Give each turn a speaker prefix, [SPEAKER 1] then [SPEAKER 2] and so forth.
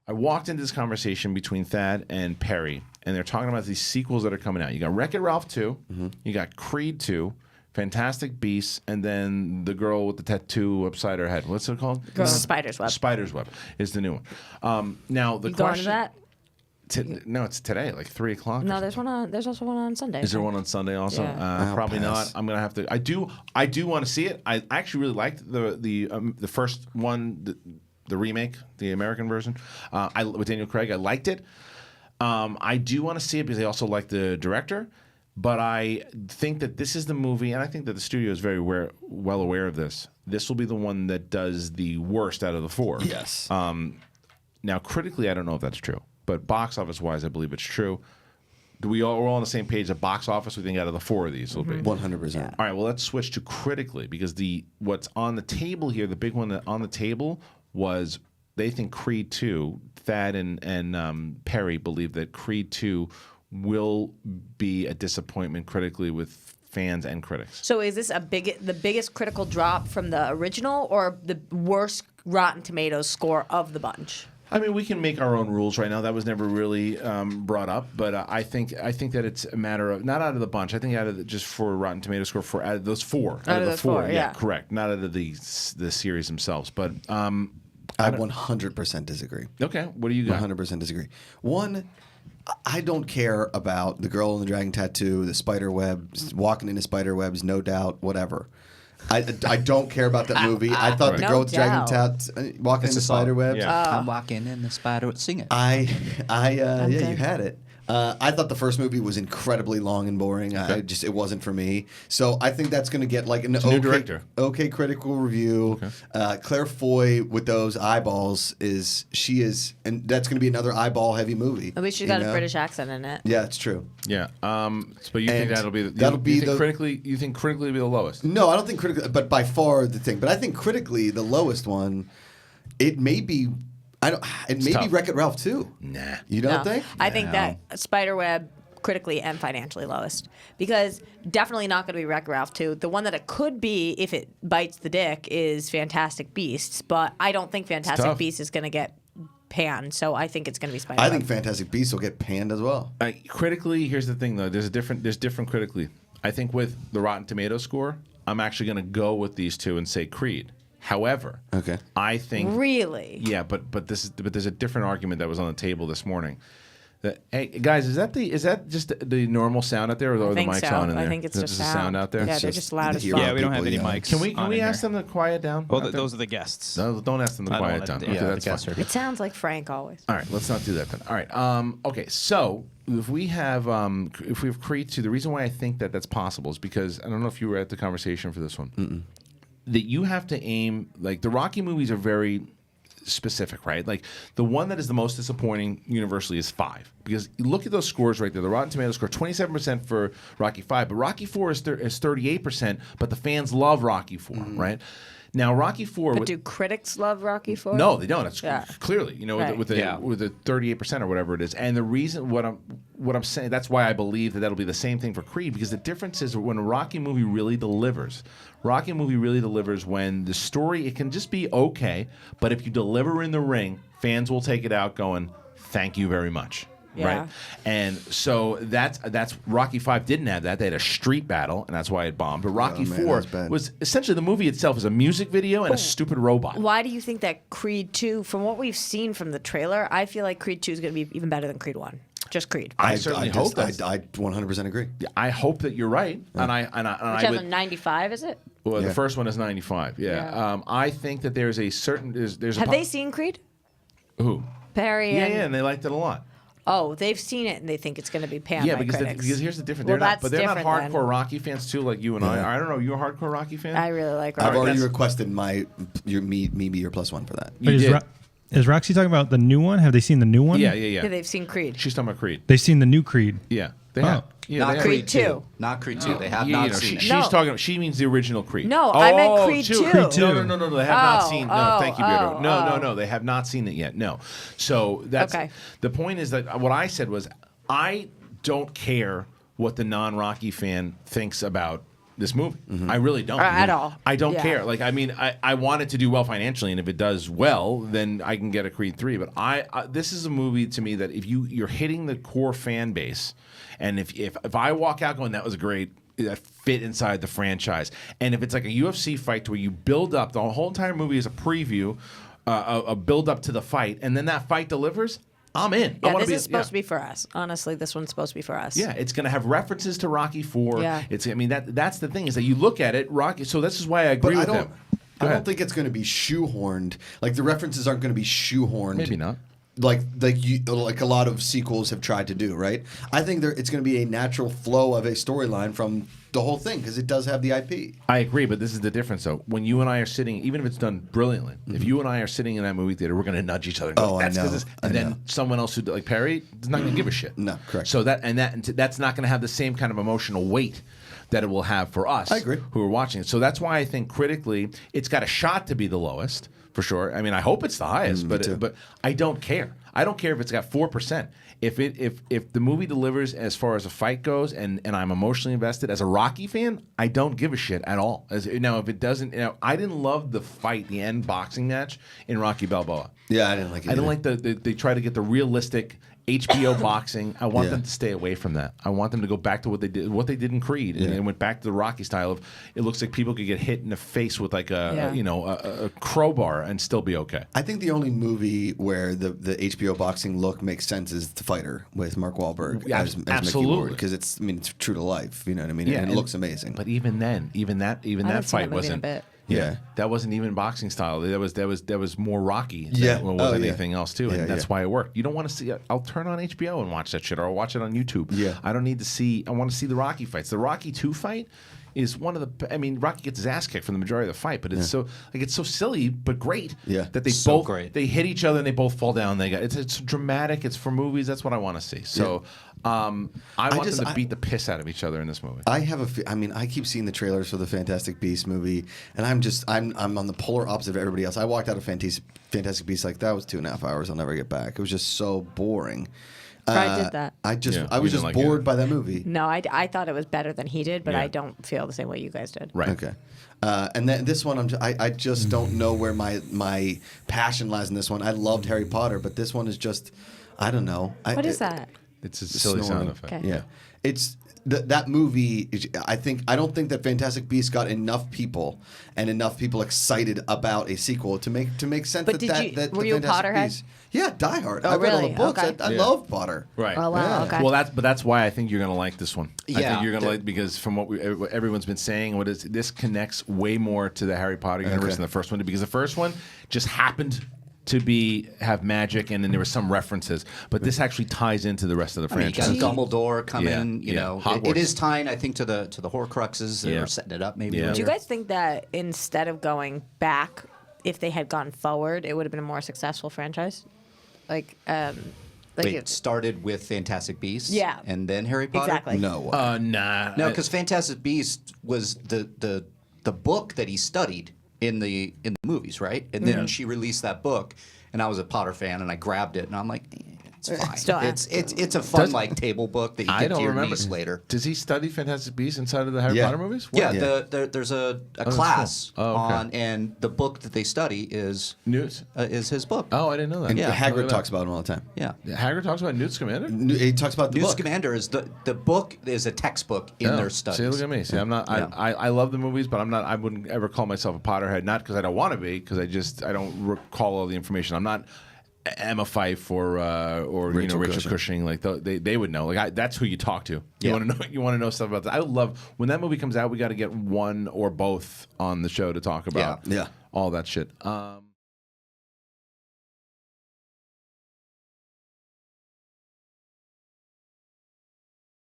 [SPEAKER 1] I walked into this conversation between Thad and Perry, and they're talking about these sequels that are coming out. You got Wreck-It Ralph 2, you got Creed 2, Fantastic Beasts, and then the girl with the tattoo upside her head. What's it called?
[SPEAKER 2] Spider's Web.
[SPEAKER 1] Spider's Web is the new one. Now the
[SPEAKER 2] You going to
[SPEAKER 1] question.
[SPEAKER 2] that?
[SPEAKER 1] No, it's today, like 3 o'clock.
[SPEAKER 2] No, there's one on. There's also one on Sunday.
[SPEAKER 1] Is there one on Sunday also?
[SPEAKER 2] Yeah.
[SPEAKER 1] Probably
[SPEAKER 3] pass.
[SPEAKER 1] not. I'm gonna have to. I do want to see it. I actually really liked the first one, the remake, the American version, with Daniel Craig. I liked it. I do want to see it because I also like the director. But I think that this is the movie, and I think that the studio is very well aware of this. This will be the one that does the worst out of the 4.
[SPEAKER 3] Yes.
[SPEAKER 1] Now, critically, I don't know if that's true. But box office-wise, I believe it's true. We're all on the same page. At box office, we think out of the 4 of these will be
[SPEAKER 3] 100%.
[SPEAKER 1] All right. Well, let's switch to critically because what's on the table here, the big one on the table was they think Creed 2. Thad and Perry believe that Creed 2 will be a disappointment critically with fans and critics.
[SPEAKER 2] So is this the biggest critical drop from the original, or the worst Rotten Tomatoes score of the bunch?
[SPEAKER 1] I mean, we can make our own rules right now. That was never really brought up, but I think that it's a matter of not out of the bunch. I think out of just for Rotten Tomatoes score for out of those 4.
[SPEAKER 2] Out of the 4, yeah,
[SPEAKER 1] correct. Not out of the series themselves, but
[SPEAKER 3] I 100% disagree.
[SPEAKER 1] Okay, what do you got?
[SPEAKER 3] 100% disagree. One, I don't care about the girl in the dragon tattoo, the spider web, walking into spider webs, no doubt, whatever. I don't care about that movie. I thought the
[SPEAKER 2] No
[SPEAKER 3] girl with the dragon
[SPEAKER 2] doubt.
[SPEAKER 3] walking into spider webs.
[SPEAKER 1] Yeah.
[SPEAKER 4] I'm walking in the spider. Sing it.
[SPEAKER 3] Yeah, you had it. I thought the first movie was incredibly long and boring. It wasn't for me. So I think that's going to get like an
[SPEAKER 1] new director.
[SPEAKER 3] Okay critical review.
[SPEAKER 1] Okay.
[SPEAKER 3] Claire Foy with those eyeballs and that's going to be another eyeball heavy movie.
[SPEAKER 2] At least she's got a British accent in it.
[SPEAKER 3] Yeah, it's true.
[SPEAKER 1] Yeah. But you think that'll be critically? You think critically will be the lowest?
[SPEAKER 3] No, I don't think critically, but by far the thing. But I think critically the lowest one. It may be. It may be Wreck-It Ralph too.
[SPEAKER 1] Nah.
[SPEAKER 3] You don't think?
[SPEAKER 2] I think that Spiderweb critically and financially lowest, because definitely not going to be Wreck-It Ralph 2. The one that it could be if it bites the dick is Fantastic Beasts, but I don't think Fantastic Beasts is going to get panned, so I think it's going to be Spiderweb.
[SPEAKER 3] I think Fantastic Beasts will get panned as well.
[SPEAKER 1] Critically, here's the thing though. There's different critically. I think with the Rotten Tomatoes score, I'm actually going to go with these two and say Creed. However, I think
[SPEAKER 2] really,
[SPEAKER 1] yeah, but there's a different argument that was on the table this morning. Hey guys, is that just the normal sound out there, or are the mics on in there?
[SPEAKER 2] I think it's just
[SPEAKER 1] sound out there.
[SPEAKER 2] Yeah, they're just loud as fuck.
[SPEAKER 4] Yeah, we don't have any mics.
[SPEAKER 1] Can we ask them to quiet down?
[SPEAKER 4] Well, those are the guests.
[SPEAKER 1] No, don't ask them to quiet down. Okay, that's fine.
[SPEAKER 2] It sounds like Frank always.
[SPEAKER 1] All right, let's not do that then. All right. Okay, so if we have Creed 2, the reason why I think that that's possible is because I don't know if you were at the conversation for this one. That you have to aim, like the Rocky movies are very specific, right? Like the one that is the most disappointing universally is 5, because you look at those scores right there. The Rotten Tomatoes score 27% for Rocky 5, but Rocky 4 is 38%, but the fans love Rocky 4, right? Now Rocky 4.
[SPEAKER 2] But do critics love Rocky 4?
[SPEAKER 1] No, they don't. It's clearly,
[SPEAKER 2] right.
[SPEAKER 1] with the 38% or whatever it is. And the reason what I'm saying, that's why I believe that that'll be the same thing for Creed, because the difference is when a Rocky movie really delivers. Rocky movie really delivers when the story, it can just be okay, but if you deliver in the ring, fans will take it out going, "Thank you very much."
[SPEAKER 2] Yeah.
[SPEAKER 1] Right, and so that's Rocky 5 didn't have that. They had a street battle, and that's why it bombed. But Rocky 4 was essentially the movie itself is a music video and a stupid robot.
[SPEAKER 2] Why do you think that Creed 2, from what we've seen from the trailer, I feel like Creed 2 is going to be even better than Creed 1? Just Creed.
[SPEAKER 1] I certainly hope that.
[SPEAKER 3] I 100% agree.
[SPEAKER 1] I hope that you're right, and I
[SPEAKER 2] Which has a 95, is it?
[SPEAKER 1] Well, the first one is 95. Yeah. I think that there's a certain there's.
[SPEAKER 2] Have they seen Creed?
[SPEAKER 1] Who?
[SPEAKER 2] Perry.
[SPEAKER 1] Yeah, and they liked it a lot.
[SPEAKER 2] Oh, they've seen it and they think it's going to be panned by
[SPEAKER 1] because
[SPEAKER 2] critics.
[SPEAKER 1] because here's the difference.
[SPEAKER 2] Well,
[SPEAKER 1] they're not hardcore
[SPEAKER 2] then.
[SPEAKER 1] Rocky fans too, like you and I. I don't know. You a hardcore Rocky fan?
[SPEAKER 2] I really like Rocky.
[SPEAKER 3] I've already requested me be your +1 for that.
[SPEAKER 1] You did.
[SPEAKER 5] Is Roxy talking about the new one? Have they seen the new one?
[SPEAKER 1] Yeah.
[SPEAKER 2] Yeah, they've seen Creed.
[SPEAKER 1] She's talking about Creed.
[SPEAKER 5] They've seen the new Creed.
[SPEAKER 1] Yeah, they have. Yeah,
[SPEAKER 4] not
[SPEAKER 1] they have.
[SPEAKER 4] Creed 2.
[SPEAKER 2] 2.
[SPEAKER 4] Not Creed 2. They have not seen it.
[SPEAKER 1] She's talking. She means the original Creed.
[SPEAKER 2] No, I meant Creed 2.
[SPEAKER 5] Creed 2.
[SPEAKER 1] No. They have not seen. No, thank you, Beardo. No. They have not seen it yet. No. So that's the point. Is that what I said was I don't care what the non-Rocky fan thinks about this movie. I really don't.
[SPEAKER 2] At all.
[SPEAKER 1] I don't
[SPEAKER 2] Yeah.
[SPEAKER 1] care. Like, I mean, I want it to do well financially, and if it does well, then I can get a Creed 3. But this is a movie to me that if you're hitting the core fan base, and if I walk out going, that was great, that fit inside the franchise, and if it's like a UFC fight to where you build up, the whole entire movie is a preview, a build up to the fight, and then that fight delivers, I'm in.
[SPEAKER 2] Yeah, this is supposed to be for us. Honestly, this one's supposed to be for us.
[SPEAKER 1] Yeah, it's going to have references to Rocky 4.
[SPEAKER 2] Yeah.
[SPEAKER 1] I mean, that's the thing, is that you look at it, Rocky. So this is why I agree with him.
[SPEAKER 3] I don't think it's going to be shoehorned. Like, the references aren't going to be shoehorned.
[SPEAKER 1] Maybe not.
[SPEAKER 3] Like a lot of sequels have tried to do, right? I think it's going to be a natural flow of a storyline from the whole thing because it does have the IP.
[SPEAKER 1] I agree, but this is the difference, though. When you and I are sitting, even if it's done brilliantly, if you and I are sitting in that movie theater, we're going to nudge each other. And go,
[SPEAKER 3] Oh, I
[SPEAKER 1] that's 'cause
[SPEAKER 3] know.
[SPEAKER 1] this-"
[SPEAKER 3] I
[SPEAKER 1] And then
[SPEAKER 3] know.
[SPEAKER 1] someone else who, like Perry, is not going to give a shit.
[SPEAKER 3] No, correct.
[SPEAKER 1] So that's not going to have the same kind of emotional weight that it will have for us.
[SPEAKER 3] I agree.
[SPEAKER 1] Who are watching it. So that's why I think critically, it's got a shot to be the lowest for sure. I mean, I hope it's the highest, but I don't care. I don't care if it's got 4%. If the movie delivers as far as a fight goes, and I'm emotionally invested as a Rocky fan, I don't give a shit at all. Now, if it doesn't, I didn't love the fight, the end boxing match in Rocky Balboa.
[SPEAKER 3] Yeah, I didn't like it.
[SPEAKER 1] I didn't like they try to get the realistic HBO boxing. I want them to stay away from that. I want them to go back to what they did in Creed, and went back to the Rocky style of it looks like people could get hit in the face with like a crowbar and still be okay.
[SPEAKER 3] I think the only movie where the HBO boxing look makes sense is The Fighter with Mark Wahlberg as
[SPEAKER 1] absolutely.
[SPEAKER 3] because it's true to life. You know what I mean?
[SPEAKER 1] Yeah,
[SPEAKER 3] and it looks amazing.
[SPEAKER 1] But even then, that
[SPEAKER 2] seen
[SPEAKER 1] fight
[SPEAKER 2] that movie in a
[SPEAKER 1] wasn't.
[SPEAKER 2] bit.
[SPEAKER 3] Yeah.
[SPEAKER 1] That wasn't even boxing style. That was more Rocky
[SPEAKER 3] Yeah.
[SPEAKER 1] than it was
[SPEAKER 3] Oh, yeah.
[SPEAKER 1] anything else too, and
[SPEAKER 3] Yeah,
[SPEAKER 1] that's
[SPEAKER 3] yeah.
[SPEAKER 1] why it worked. You don't want to see it. I'll turn on HBO and watch that shit, or I'll watch it on YouTube.
[SPEAKER 3] Yeah.
[SPEAKER 1] I don't need to see. I want to see the Rocky fights. The Rocky 2 fight is one of the. I mean, Rocky gets his ass kicked for the majority of the fight, but it's it's so silly but great.
[SPEAKER 3] Yeah.
[SPEAKER 1] That they
[SPEAKER 4] So
[SPEAKER 1] both
[SPEAKER 4] great.
[SPEAKER 1] they hit each other and they both fall down. It's dramatic. It's for movies. That's what I want to see. So I want them to beat the piss out of each other in this movie.
[SPEAKER 3] I have I keep seeing the trailers for the Fantastic Beasts movie, and I'm on the polar opposite of everybody else. I walked out of Fantastic Beasts like that was 2.5 hours. I'll never get back. It was just so boring.
[SPEAKER 2] I did that.
[SPEAKER 3] I
[SPEAKER 1] Yeah,
[SPEAKER 3] was
[SPEAKER 1] we
[SPEAKER 3] just
[SPEAKER 1] didn't like
[SPEAKER 3] bored
[SPEAKER 1] it.
[SPEAKER 3] by that movie.
[SPEAKER 2] No, I thought it was better than he did, but
[SPEAKER 1] Yeah.
[SPEAKER 2] I don't feel the same way you guys did.
[SPEAKER 1] Right.
[SPEAKER 3] Okay. And then this one, I just don't know where my passion lies in this one. I loved Harry Potter, but this one is just, I don't know.
[SPEAKER 2] What is that?
[SPEAKER 1] It's a silly sound
[SPEAKER 3] Snoring.
[SPEAKER 1] effect.
[SPEAKER 2] Okay.
[SPEAKER 3] Yeah, it's that movie. I don't think that Fantastic Beasts got enough people and enough people excited about a sequel to make sense.
[SPEAKER 2] But were you a Potterhead?
[SPEAKER 3] Yeah, diehard.
[SPEAKER 2] Oh,
[SPEAKER 3] I read all
[SPEAKER 2] really?
[SPEAKER 3] the books.
[SPEAKER 2] Okay.
[SPEAKER 3] I love Potter.
[SPEAKER 1] Right.
[SPEAKER 2] Oh, wow, okay.
[SPEAKER 1] Well, that's why I think you're gonna like this one. I
[SPEAKER 4] Yeah.
[SPEAKER 1] think you're gonna like because from what everyone's been saying, this connects way more to the Harry Potter universe than the first one did, because the first one just happened to have magic, and then there were some references, but this actually ties into the rest of the
[SPEAKER 4] I mean, you got
[SPEAKER 1] franchise.
[SPEAKER 4] Dumbledore coming.
[SPEAKER 1] Yeah,
[SPEAKER 4] You know,
[SPEAKER 1] Hogwarts.
[SPEAKER 4] it is tying, I think, to the Horcruxes. They
[SPEAKER 1] Yeah.
[SPEAKER 4] were setting it up maybe.
[SPEAKER 1] Yeah.
[SPEAKER 2] Do you
[SPEAKER 4] later.
[SPEAKER 2] guys think that instead of going back, if they had gone forward, it would have been a more successful franchise? Like
[SPEAKER 4] Wait, it started with Fantastic Beasts,
[SPEAKER 2] Yeah.
[SPEAKER 4] and then Harry Potter.
[SPEAKER 2] Exactly.
[SPEAKER 3] No.
[SPEAKER 1] Nah.
[SPEAKER 4] No, because Fantastic Beasts was the book that he studied in the movies, right? And then she released that book, and I was a Potter fan, and I grabbed it, and I'm like, it's fine.
[SPEAKER 2] Still-
[SPEAKER 4] It's a fun table book that you
[SPEAKER 1] I
[SPEAKER 4] give
[SPEAKER 1] don't
[SPEAKER 4] to your
[SPEAKER 1] remember.
[SPEAKER 4] niece later.
[SPEAKER 1] Does he study Fantastic Beasts inside of the Harry
[SPEAKER 3] Yeah.
[SPEAKER 1] Potter movies?
[SPEAKER 4] Yeah,
[SPEAKER 1] What?
[SPEAKER 4] there's a
[SPEAKER 1] that's
[SPEAKER 4] class
[SPEAKER 1] cool. Oh, okay.
[SPEAKER 4] on, and the book that they study is
[SPEAKER 1] Newt.
[SPEAKER 4] his book.
[SPEAKER 1] Oh, I didn't know that.
[SPEAKER 3] and
[SPEAKER 4] yeah.
[SPEAKER 3] Hagrid talks about him all the time.
[SPEAKER 4] Yeah.
[SPEAKER 1] Hagrid talks about Newt Scamander.
[SPEAKER 3] He talks about the
[SPEAKER 4] Newt
[SPEAKER 3] book.
[SPEAKER 4] Scamander is the book is a textbook in
[SPEAKER 1] Oh,
[SPEAKER 4] their studies.
[SPEAKER 1] See, look at me. See, I'm not.
[SPEAKER 4] Yeah.
[SPEAKER 1] I love the movies, but I'm not. I wouldn't ever call myself a Potterhead. Not because I don't want to be, because I don't recall all the information. I'm not Emma Fife or
[SPEAKER 3] Rachel
[SPEAKER 1] Rachel Cushing. Like they would know. Like that's who you talk to. You
[SPEAKER 4] Yeah.
[SPEAKER 1] want to know. You want to know stuff about that. I love when that movie comes out. We got to get one or both on the show to talk about.
[SPEAKER 3] Yeah.
[SPEAKER 1] all that shit.